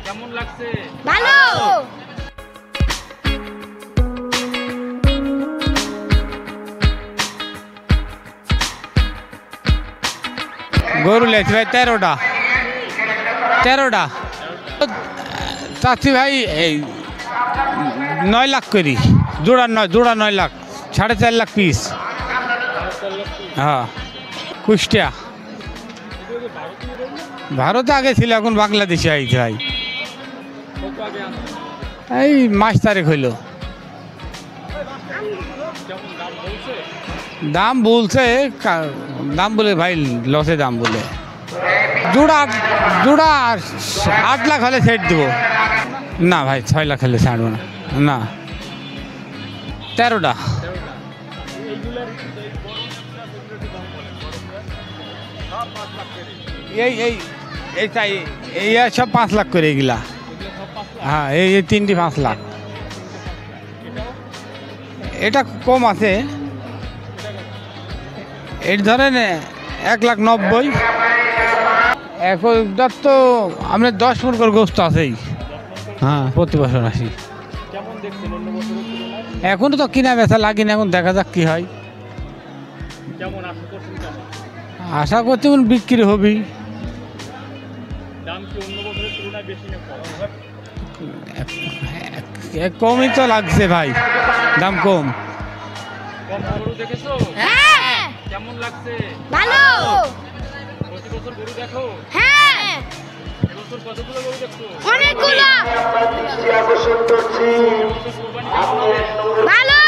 কেমন লাগছে? ভালো। গরু লেছি ভাই 13টা চাচ্ছি ভাই এই 9 লাখ করি জোড়া 9 লাখ 4.5 লাখ পিস। হ্যাঁ কুষ্টিয়া। ভারতে আগে ছিল, এখন বাংলাদেশে আইছে ভাই। এই মাস তারিখ হইল। দাম বলছে বলে ভাই লসে দাম বলে। জোড়া 8 লাখ হলে ছেড়ে দেবো। না ভাই 6 লাখ হলে ছাড়বো না। না 13টা। এই চাই এই সব 5 লাখ করে এগুলা। হ্যাঁ এই 3টি 5 লাখ। এটা কম আছে, এর ধরেন 1,90,000। এখন তো আমরা 10 মণ করে গোস্ত আছেই। হ্যাঁ প্রতি বছর আসি। এখনো তো কিনা বেচা লাগেনি, এখন দেখা যাক কি হয়। আশা করছি বিক্রি হবি। কমই তো লাগছে ভাই, দাম কম। কেমন লাগছে? ভালো। প্রতি বছর গরু দেখো? হ্যাঁ এবছর কতগুলো গরু দেখছো? অনেকগুলো। ভালো।